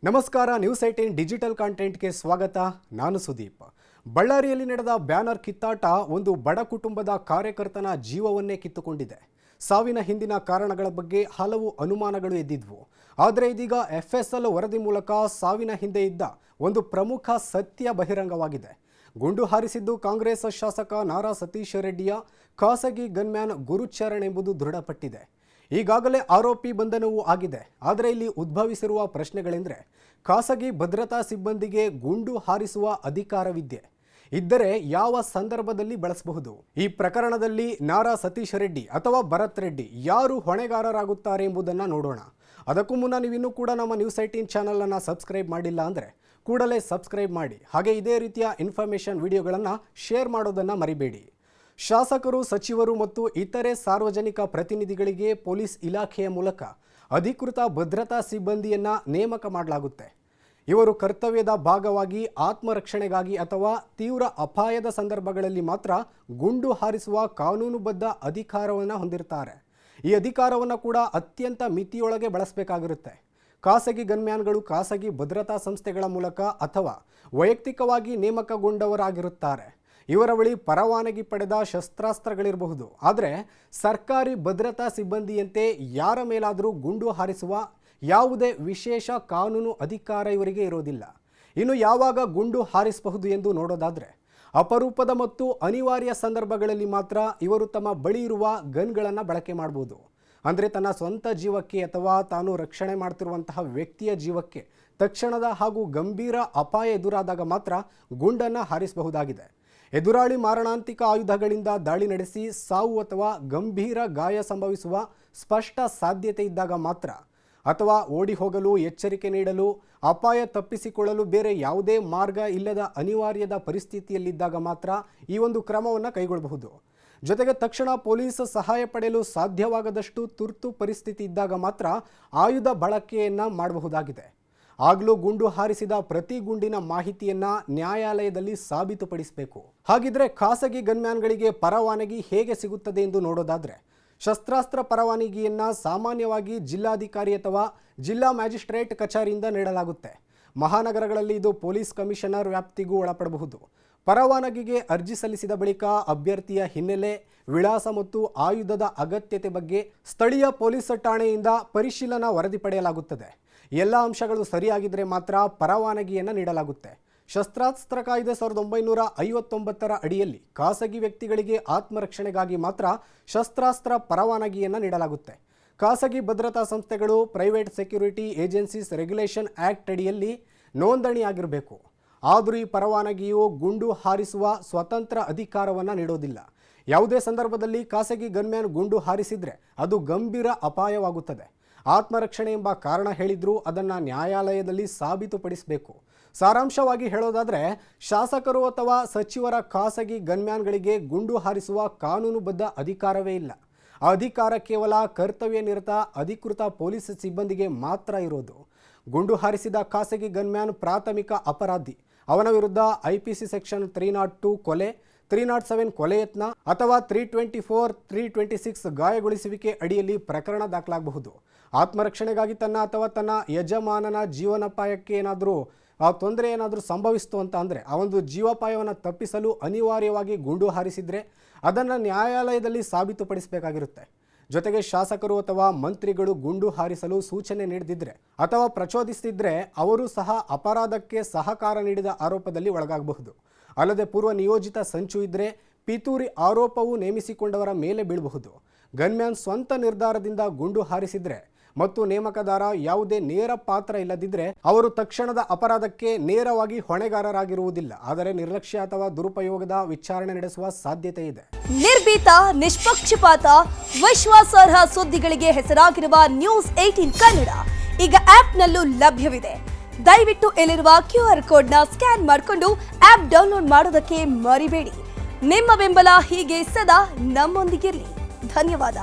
ನಮಸ್ಕಾರ. News 18 digital ಕಾಂಟೆಂಟ್ಗೆ ಸ್ವಾಗತ. ನಾನು ಸುದೀಪ್. ಬಳ್ಳಾರಿಯಲ್ಲಿ ನಡೆದ ಬ್ಯಾನರ್ ಕಿತ್ತಾಟ ಒಂದು ಬಡ ಕುಟುಂಬದ ಕಾರ್ಯಕರ್ತನ ಜೀವವನ್ನೇ ಕಿತ್ತುಕೊಂಡಿದೆ. ಸಾವಿನ ಹಿಂದಿನ ಕಾರಣಗಳ ಬಗ್ಗೆ ಹಲವು ಅನುಮಾನಗಳು ಎದ್ದಿದ್ವು. ಆದರೆ ಇದೀಗ FSL ವರದಿ ಮೂಲಕ ಸಾವಿನ ಹಿಂದೆ ಇದ್ದ ಒಂದು ಪ್ರಮುಖ ಸತ್ಯ ಬಹಿರಂಗವಾಗಿದೆ. ಗುಂಡು ಹಾರಿಸಿದ್ದು ಕಾಂಗ್ರೆಸ್ ಶಾಸಕ ನಾರಾ ಸತೀಶ್ ರೆಡ್ಡಿಯ ಖಾಸಗಿ ಗನ್ಮ್ಯಾನ್ ಗುರುಚರಣ್ ಎಂಬುದು ದೃಢಪಟ್ಟಿದೆ. ಈಗಾಗಲೇ ಆರೋಪಿ ಬಂಧನವೂ ಆಗಿದೆ. ಆದರೆ ಇಲ್ಲಿ ಉದ್ಭವಿಸಿರುವ ಪ್ರಶ್ನೆಗಳೆಂದರೆ, ಖಾಸಗಿ ಭದ್ರತಾ ಸಿಬ್ಬಂದಿಗೆ ಗುಂಡು ಹಾರಿಸುವ ಅಧಿಕಾರವಿದೆ ಇದ್ದರೆ ಯಾವ ಸಂದರ್ಭದಲ್ಲಿ ಬಳಸಬಹುದು? ಈ ಪ್ರಕರಣದಲ್ಲಿ ನಾರಾ ಸತೀಶ್ ರೆಡ್ಡಿ ಅಥವಾ ಭರತ್ ರೆಡ್ಡಿ ಯಾರು ಹೊಣೆಗಾರರಾಗುತ್ತಾರೆ ಎಂಬುದನ್ನು ನೋಡೋಣ. ಅದಕ್ಕೂ ಮುನ್ನ ನೀವಿನ್ನೂ ಕೂಡ ನಮ್ಮ ನ್ಯೂಸ್ 18 ಚಾನಲನ್ನು ಸಬ್ಸ್ಕ್ರೈಬ್ ಮಾಡಿಲ್ಲ ಅಂದರೆ ಕೂಡಲೇ ಸಬ್ಸ್ಕ್ರೈಬ್ ಮಾಡಿ. ಹಾಗೆ ಇದೇ ರೀತಿಯ ಇನ್ಫಾರ್ಮೇಷನ್ ವಿಡಿಯೋಗಳನ್ನು ಶೇರ್ ಮಾಡೋದನ್ನು ಮರಿಬೇಡಿ. ಶಾಸಕರು, ಸಚಿವರು ಮತ್ತು ಇತರೆ ಸಾರ್ವಜನಿಕ ಪ್ರತಿನಿಧಿಗಳಿಗೆ ಪೊಲೀಸ್ ಇಲಾಖೆಯ ಮೂಲಕ ಅಧಿಕೃತ ಭದ್ರತಾ ಸಿಬ್ಬಂದಿಯನ್ನು ನೇಮಕ ಮಾಡಲಾಗುತ್ತೆ. ಇವರು ಕರ್ತವ್ಯದ ಭಾಗವಾಗಿ ಆತ್ಮರಕ್ಷಣೆಗಾಗಿ ಅಥವಾ ತೀವ್ರ ಅಪಾಯದ ಸಂದರ್ಭಗಳಲ್ಲಿ ಮಾತ್ರ ಗುಂಡು ಹಾರಿಸುವ ಕಾನೂನುಬದ್ಧ ಅಧಿಕಾರವನ್ನು ಹೊಂದಿರ್ತಾರೆ. ಈ ಅಧಿಕಾರವನ್ನು ಕೂಡ ಅತ್ಯಂತ ಮಿತಿಯೊಳಗೆ ಬಳಸಬೇಕಾಗಿರುತ್ತೆ. ಖಾಸಗಿ ಗನ್ಮ್ಯಾನ್ಗಳು ಖಾಸಗಿ ಭದ್ರತಾ ಸಂಸ್ಥೆಗಳ ಮೂಲಕ ಅಥವಾ ವೈಯಕ್ತಿಕವಾಗಿ ನೇಮಕಗೊಂಡವರಾಗಿರುತ್ತಾರೆ. ಇವರ ಬಳಿ ಪರವಾನಗಿ ಪಡೆದ ಶಸ್ತ್ರಾಸ್ತ್ರಗಳಿರಬಹುದು. ಆದರೆ ಸರ್ಕಾರಿ ಭದ್ರತಾ ಸಿಬ್ಬಂದಿಯಂತೆ ಯಾರ ಮೇಲಾದರೂ ಗುಂಡು ಹಾರಿಸುವ ಯಾವುದೇ ವಿಶೇಷ ಕಾನೂನು ಅಧಿಕಾರ ಇವರಿಗೆ ಇರೋದಿಲ್ಲ. ಇನ್ನು ಯಾವಾಗ ಗುಂಡು ಹಾರಿಸಬಹುದು ಎಂದು ನೋಡೋದಾದರೆ, ಅಪರೂಪದ ಮತ್ತು ಅನಿವಾರ್ಯ ಸಂದರ್ಭಗಳಲ್ಲಿ ಮಾತ್ರ ಇವರು ತಮ್ಮ ಬಳಿ ಇರುವ ಗನ್ಗಳನ್ನು ಬಳಕೆ ಮಾಡಬಹುದು. ಅಂದರೆ ತನ್ನ ಸ್ವಂತ ಜೀವಕ್ಕೆ ಅಥವಾ ತಾನು ರಕ್ಷಣೆ ಮಾಡ್ತಿರುವಂತಹ ವ್ಯಕ್ತಿಯ ಜೀವಕ್ಕೆ ತಕ್ಷಣದ ಹಾಗೂ ಗಂಭೀರ ಅಪಾಯ ಎದುರಾದಾಗ ಮಾತ್ರ ಗುಂಡನ್ನು ಹಾರಿಸಬಹುದಾಗಿದೆ. ಎದುರಾಳಿ ಮಾರಣಾಂತಿಕ ಆಯುಧಗಳಿಂದ ದಾಳಿ ನಡೆಸಿ ಸಾವು ಅಥವಾ ಗಂಭೀರ ಗಾಯ ಸಂಭವಿಸುವ ಸ್ಪಷ್ಟ ಸಾಧ್ಯತೆ ಇದ್ದಾಗ ಮಾತ್ರ, ಅಥವಾ ಓಡಿ ಹೋಗಲು, ಎಚ್ಚರಿಕೆ ನೀಡಲು, ಅಪಾಯ ತಪ್ಪಿಸಿಕೊಳ್ಳಲು ಬೇರೆ ಯಾವುದೇ ಮಾರ್ಗ ಇಲ್ಲದ ಅನಿವಾರ್ಯದ ಪರಿಸ್ಥಿತಿಯಲ್ಲಿದ್ದಾಗ ಮಾತ್ರ ಈ ಒಂದು ಕ್ರಮವನ್ನು ಕೈಗೊಳ್ಳಬಹುದು. ಜೊತೆಗೆ ತಕ್ಷಣ ಪೊಲೀಸ್ ಸಹಾಯ ಪಡೆಯಲು ಸಾಧ್ಯವಾಗದಷ್ಟು ತುರ್ತು ಪರಿಸ್ಥಿತಿ ಇದ್ದಾಗ ಮಾತ್ರ ಆಯುಧ ಬಳಕೆಯನ್ನು ಮಾಡಬಹುದಾಗಿದೆ. ಆಗಲೂ ಗುಂಡು ಹಾರಿಸಿದ ಪ್ರತಿ ಗುಂಡಿನ ಮಾಹಿತಿಯನ್ನು ನ್ಯಾಯಾಲಯದಲ್ಲಿ ಸಾಬೀತುಪಡಿಸಬೇಕು. ಹಾಗಿದ್ರೆ ಖಾಸಗಿ ಗನ್ಮ್ಯಾನ್ಗಳಿಗೆ ಪರವಾನಗಿ ಹೇಗೆ ಸಿಗುತ್ತದೆ ಎಂದು ನೋಡೋದಾದರೆ, ಶಸ್ತ್ರಾಸ್ತ್ರ ಪರವಾನಗಿಯನ್ನು ಸಾಮಾನ್ಯವಾಗಿ ಜಿಲ್ಲಾಧಿಕಾರಿ ಅಥವಾ ಜಿಲ್ಲಾ ಮ್ಯಾಜಿಸ್ಟ್ರೇಟ್ ಕಚೇರಿಯಿಂದ ನೀಡಲಾಗುತ್ತೆ. ಮಹಾನಗರಗಳಲ್ಲಿ ಇದು ಪೊಲೀಸ್ ಕಮಿಷನರ್ ವ್ಯಾಪ್ತಿಗೂ ಒಳಪಡಬಹುದು. ಪರವಾನಗಿಗೆ ಅರ್ಜಿ ಸಲ್ಲಿಸಿದ ಬಳಿಕ ಅಭ್ಯರ್ಥಿಯ ಹಿನ್ನೆಲೆ, ವಿಳಾಸ ಮತ್ತು ಆಯುಧದ ಅಗತ್ಯತೆ ಬಗ್ಗೆ ಸ್ಥಳೀಯ ಪೊಲೀಸ್ ಠಾಣೆಯಿಂದ ಪರಿಶೀಲನಾ ವರದಿ ಪಡೆಯಲಾಗುತ್ತದೆ. ಎಲ್ಲ ಅಂಶಗಳು ಸರಿಯಾಗಿದ್ದರೆ ಮಾತ್ರ ಪರವಾನಗಿಯನ್ನು ನೀಡಲಾಗುತ್ತೆ. ಶಸ್ತ್ರಾಸ್ತ್ರ ಕಾಯ್ದೆ 1959ರ ಅಡಿಯಲ್ಲಿ ಖಾಸಗಿ ವ್ಯಕ್ತಿಗಳಿಗೆ ಆತ್ಮರಕ್ಷಣೆಗಾಗಿ ಮಾತ್ರ ಶಸ್ತ್ರಾಸ್ತ್ರ ಪರವಾನಗಿಯನ್ನು ನೀಡಲಾಗುತ್ತೆ. ಖಾಸಗಿ ಭದ್ರತಾ ಸಂಸ್ಥೆಗಳು private security agencies regulation act ಅಡಿಯಲ್ಲಿ ನೋಂದಣಿಯಾಗಿರಬೇಕು. ಆದರೂ ಈ ಪರವಾನಗಿಯು ಗುಂಡು ಹಾರಿಸುವ ಸ್ವತಂತ್ರ ಅಧಿಕಾರವನ್ನು ನೀಡೋದಿಲ್ಲ. ಯಾವುದೇ ಸಂದರ್ಭದಲ್ಲಿ ಖಾಸಗಿ ಗನ್ಮ್ಯಾನ್ ಗುಂಡು ಹಾರಿಸಿದರೆ ಅದು ಗಂಭೀರ ಅಪಾಯವಾಗುತ್ತದೆ. ಆತ್ಮರಕ್ಷಣೆ ಎಂಬ ಕಾರಣ ಹೇಳಿದರೂ ಅದನ್ನು ನ್ಯಾಯಾಲಯದಲ್ಲಿ ಸಾಬೀತುಪಡಿಸಬೇಕು. ಸಾರಾಂಶವಾಗಿ ಹೇಳೋದಾದರೆ, ಶಾಸಕರು ಅಥವಾ ಸಚಿವರ ಖಾಸಗಿ ಗನ್ಮ್ಯಾನ್ಗಳಿಗೆ ಗುಂಡು ಹಾರಿಸುವ ಕಾನೂನುಬದ್ಧ ಅಧಿಕಾರವೇ ಇಲ್ಲ. ಆ ಅಧಿಕಾರ ಕೇವಲ ಕರ್ತವ್ಯ ನಿರತ ಅಧಿಕೃತ ಪೊಲೀಸ್ ಸಿಬ್ಬಂದಿಗೆ ಮಾತ್ರ ಇರೋದು. ಗುಂಡು ಹಾರಿಸಿದ ಖಾಸಗಿ ಗನ್ಮ್ಯಾನ್ ಪ್ರಾಥಮಿಕ ಅಪರಾಧಿ. ಅವನ ವಿರುದ್ಧ IPC ಸೆಕ್ಷನ್ 302 ಕೊಲೆ, 307 ಕೊಲೆ ಯತ್ನ ಅಥವಾ 324, 326 ಗಾಯಗೊಳಿಸುವಿಕೆ ಅಡಿಯಲ್ಲಿ ಪ್ರಕರಣ ದಾಖಲಾಗಬಹುದು. ಆತ್ಮರಕ್ಷಣೆಗಾಗಿ ತನ್ನ ಅಥವಾ ತನ್ನ ಯಜಮಾನನ ಜೀವನೋಪಾಯಕ್ಕೆ ಏನಾದರೂ ತೊಂದರೆ ಸಂಭವಿಸ್ತು ಅಂತ ಅಂದರೆ, ಆ ಒಂದು ಜೀವೋಪಾಯವನ್ನು ತಪ್ಪಿಸಲು ಅನಿವಾರ್ಯವಾಗಿ ಗುಂಡು ಹಾರಿಸಿದರೆ ಅದನ್ನು ನ್ಯಾಯಾಲಯದಲ್ಲಿ ಸಾಬೀತುಪಡಿಸಬೇಕಾಗಿರುತ್ತೆ. ಜೊತೆಗೆ ಶಾಸಕರು ಅಥವಾ ಮಂತ್ರಿಗಳು ಗುಂಡು ಹಾರಿಸಲು ಸೂಚನೆ ನೀಡದಿದ್ದರೆ ಅಥವಾ ಪ್ರಚೋದಿಸಿದ್ರೆ ಅವರು ಸಹ ಅಪರಾಧಕ್ಕೆ ಸಹಕಾರ ನೀಡಿದ ಆರೋಪದಲ್ಲಿ ಒಳಗಾಗಬಹುದು. ಅಲ್ಲದೆ ಪೂರ್ವ ನಿಯೋಜಿತ ಸಂಚು ಇದ್ದರೆ ಪಿತೂರಿ ಆರೋಪವು ನೇಮಿಸಿಕೊಂಡವರ ಮೇಲೆ ಬೀಳಬಹುದು. ಗನ್ಮ್ಯಾನ್ ಸ್ವಂತ ನಿರ್ಧಾರದಿಂದ ಗುಂಡು ಹಾರಿಸಿದರೆ ಮತ್ತು ನೇಮಕದಾರ ಯಾವುದೇ ನೇರ ಪಾತ್ರ ಇಲ್ಲದಿದ್ದರೆ ಅವರು ತಕ್ಷಣದ ಅಪರಾಧಕ್ಕೆ ನೇರವಾಗಿ ಹೊಣೆಗಾರರಾಗಿರುವುದಿಲ್ಲ. ಆದರೆ ನಿರ್ಲಕ್ಷ್ಯ ಅಥವಾ ದುರುಪಯೋಗದ ವಿಚಾರಣೆ ನಡೆಸುವ ಸಾಧ್ಯತೆ ಇದೆ. ನಿರ್ಭೀತ, ನಿಷ್ಪಕ್ಷಪಾತ, ವಿಶ್ವಾಸಾರ್ಹ ಸುದ್ದಿಗಳಿಗೆ ಹೆಸರಾಗಿರುವ ನ್ಯೂಸ್ 18 ಕನ್ನಡ ಈಗ ಆಪ್ನಲ್ಲೂ ಲಭ್ಯವಿದೆ. ದಯವಿಟ್ಟು ಇಲ್ಲಿರುವ QR ಕೋಡ್ನ ಸ್ಕ್ಯಾನ್ ಮಾಡಿಕೊಂಡು ಆಪ್ ಡೌನ್ಲೋಡ್ ಮಾಡೋದಕ್ಕೆ ಮರಿಬೇಡಿ. ನಿಮ್ಮ ಬೆಂಬಲ ಹೀಗೆ ಸದಾ ನಮ್ಮೊಂದಿಗಿರಲಿ. ಧನ್ಯವಾದ.